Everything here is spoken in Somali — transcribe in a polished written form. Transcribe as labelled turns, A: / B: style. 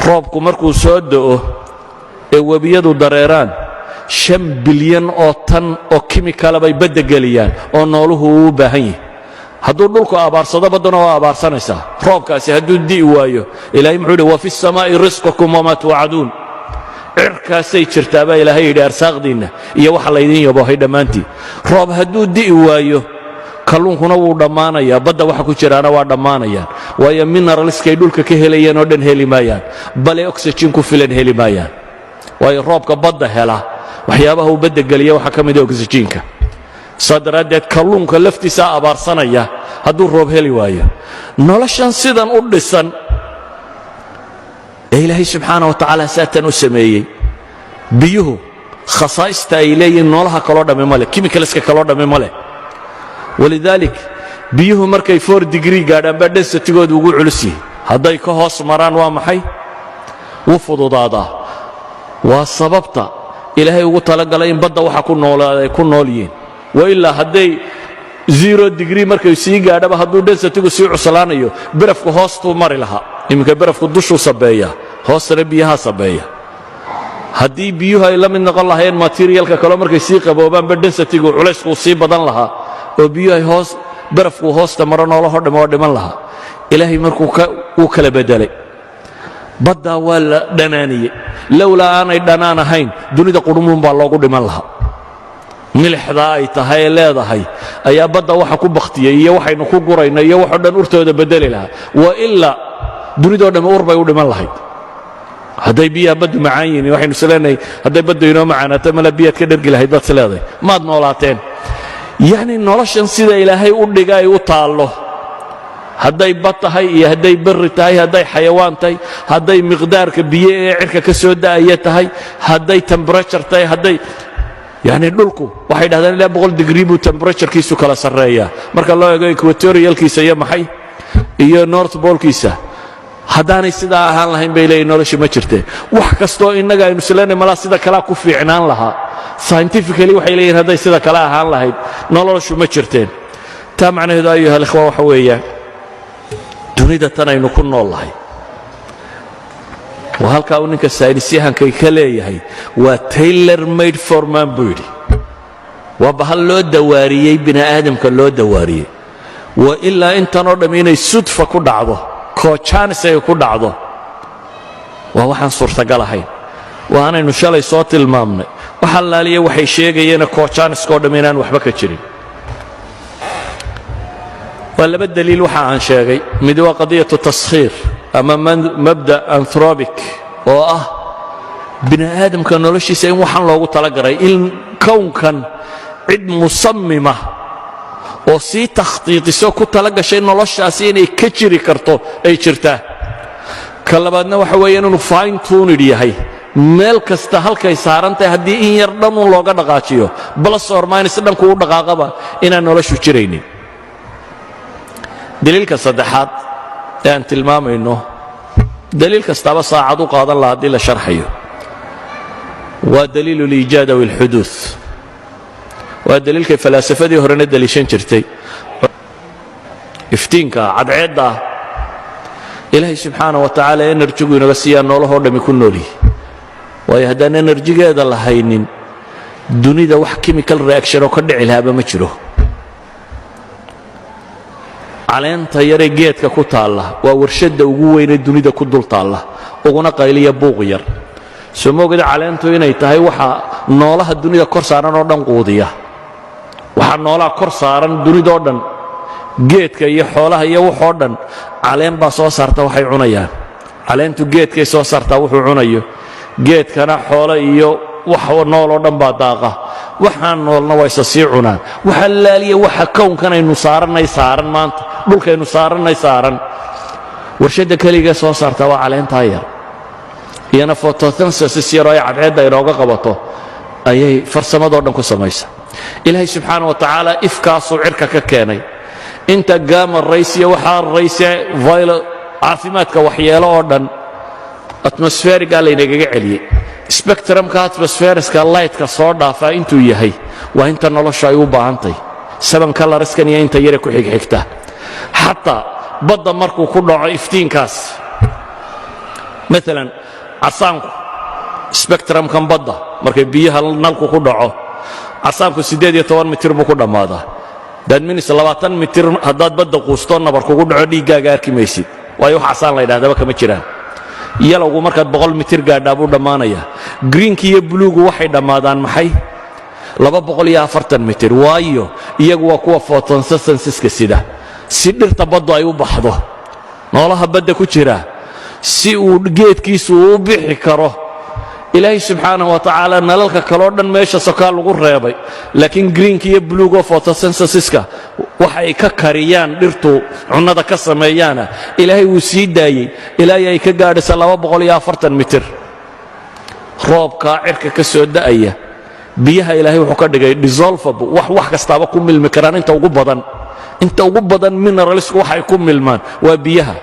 A: roobku markuu soo da'o ee webiyadu dareeraan 5 bilyan oo tan oo kimikala bay badda geliyaan oo nooluhu u baahan yahay hadduu dhulku abaarsado baddana waa abaarsanaysaa roobkaasi hadduu di'i waayo ilaahay muxuu yidhi wa fi الsamaa'i risqukum wamaa tuucaduun cirkaasay jirtaa baa ilaahay yidhi arsaaqdiinna iyo waxa laydin yaboohay dhammaantii roob hadduu di'i waayo kalluunkuna wuu dhammaanayaa badda waxa ku jiraana waa dhammaanayaan waayo mineralskay dhulka ka helayeen oo dhan heli maayaan bale oxygen ku filan heli maayaan waayo roobka badda hela waxyaabaha uu badda geliya waxaa ka mid ah oxygenka saa daraaddeed kalluunka laftiisaa abaarsanaya hadduu roob heli waayo noloshan sidan u dhisan ee ilaahay subxaana wa tacaala saatan u sameeyey biyuhu khasaa'ista ay leeyihiin noolaha kaloo dhamme ma leh kimikaliska kaloo dhamme ma leh walidaalik biyuhu markay 4 digrii gaadhaan baa densitigoodu ugu culus yihi hadday ka hoos maraan waa maxay wuu fududaadaa waa sababta ilaahay ugu talagalay in badda waxa ay ku nool yihiin wailaa hadday 0 digrii markay sii gaadhaba hadduu densitigu sii cuslaanayo barafku hoostuu mari lahaa iminka barafku dushuu sabeeya hoostana biyaha sabeeya haddii biyuhu ay la mid noqon lahaayeen materialka kaloo markay sii qaboobaanba densitigu culayskuu sii badan lahaa oo biyuhu barafku hoosta maro noolaho dhamme oo dhiman lahaa ilaahay markuu uu kala bedelay baddaa waa la dhanaaniyey lowlaa aanay dhanaan ahayn dunida qudhumuun baa loogu dhiman lahaa milixdaa ay tahay ee leedahay ayaa badda waxa ku bakhtiyey iyo waxaynu ku gurayno iyo waxoo dhan urtooda bedeli lahaa wa ilaa dunidoo dhamme ur bay u dhiman lahayd hadday biyaha baddu macaan yihiin waxaynu isleenahay hadday baddu inoo macaanaato mala biyaad ka dhergi lahayd baad isleedahay maad noolaateen yacni noloshan sida ilaahay u dhiga ay u taallo hadday bad tahay iyo hadday berri tahay hadday xayawaan tahay hadday miqdaarka biyo ee cirka ka soo da'aya tahay hadday temperature tahay hadday yacni dhulku waxay dhahdaan ilaa 100 digrii buu temperaturekiisu kala sarreeyaa marka loo eego equatorialkiisa iyo maxay iyo north polkiisa haddaanay sidaa ahaan lahayn bay leeyihin nolosha ma jirteen wax kastoo innaga aynu isleenay malaa sida kalea ku fiicnaan lahaa scientifically waxay leeyihin hadday sida kale ahaan lahayd noloshu ma jirteen taa macnaheedu ayuha alikhwa waxa weeyaan dunida tan aynu ku nool lahay waa halkaa uu ninka saynisyahankay ka leeyahay waa tailor made for man buu yidhi waa bahal loo dawaariyey bini aadamka loo dawaariyey waa ilaa intanoo dhamm inay sudfa ku dhacdo koojanis ay ku dhacdo waa waxaan suurtagal ahayn waanaynu shalay soo tilmaamnay wax allaaliya waxay sheegayeena koojaniskoo dhamm inaan waxba ka jirin waa laba daliil waxa aan sheegay mid waa qadiyatu taskhiir ama mabda anthropic oo ah bini aadamka noloshiisa in waxaan loogu talagalay in kownkan cid musammima oo sii takhtiitiso ku talagashay noloshaasi inay ka jiri karto ay jirtaa ka labaadna waxa weeye inuu fine tuned yahay meel kasta halkay saaran tahay haddii in yar dhanun looga dhaqaajiyo plus or minus dhanku u dhaqaaqaba inaan noloshu jiraynin daliilka saddexaad ee aan tilmaamayno daliil kastaaba saacad u qaadan laha haddii la sharxayo waa daliilu liijaad aw ilxuduud waa daliilkay falaasafadii horena daliishan jirtay iftiinka cadceedda ilaahay subxaana wa tacaala enerjigu inaga siiyaa noolahoo dhammi ku noolyihi waayo haddaan enerjigeeda lahaynin dunida wax chemical reaction oo ka dhici lahaaba ma jiro caleenta yaree geedka ku taalla waa warshadda ugu weynee dunida ku dul taalla uguna qayliya buuq yar soo moogada caleentu inay tahay waxa noolaha dunida kor saaran oo dhan quudiya waxa noolaha kor saaran dunidoo dhan geedka iyo xoolaha iyo waxoo dhan caleen baa soo saarta waxay cunayaan caleentu geedkay soo saartaa wuxuu cunayo geedkana xoolo iyo wax nooloo dhan baa daaqa waxaan noolna waa isa sii cunaan waxa laaliya waxa kownkanaynu saarannay saaran maanta dhulkaynu saarannay saaran warshadda keliga soo saarta waa caleentaa yar iyana photosynthesis yaroo ay cadceedda inooga qabato ayay farsamadoo dhan ku samaysa ilaahay subxaana wa tacaala ifkaasuu cirka ka keenay inta gaama raysiya waxaa rayse caafimaadka waxyeelo oo dhan atmosferiga laynagaga celiyey spectrumka atmosferiska lightka soo dhaafaa intuu yahay waa inta noloshu ay u baahantay 7 colorskan iyo inta yare ku xigxigta xataa badda markuu ku dhaco iftiinkaas maalan casaanku spectrumkan badda markay biyaha nalku ku dhaco casaanku 18 mitir buu ku dhammaadaa that means 20 mitir haddaad badda quusto nabar kugu dhaco dhiiggaaga arki maysid waayo wax casaan la yidhahdaba kama jiraan yalowgu markaad 100 mitir gaadhaa buu dhammaanayaa greenki iyo buluugu waxay dhammaadaan maxay 240 mitir waayo iyagu waa kuwa photosynthesiska sida si dhirta baddu ay u baxdo noolaha badda ku jira si uu geedkiisu u bixi karo ilaahay subxaanahu wa tacaala nalalka kaloo dhan meesha sokaa lagu reebay laakiin greenka iyo buluuga photosynthesiska waxay ka kariyaan dhirtu cunnada ka sameeyaana ilaahay wuu sii daayey ilaahay ay ka gaadhaysa 240 mitir roobka cirka ka soo da'aya biyaha ilaahay wuxuu ka dhigay dissolvable wax kastaaba ku milmi karaan inta ugu badan mineralsku waxay ku milmaan waa biyaha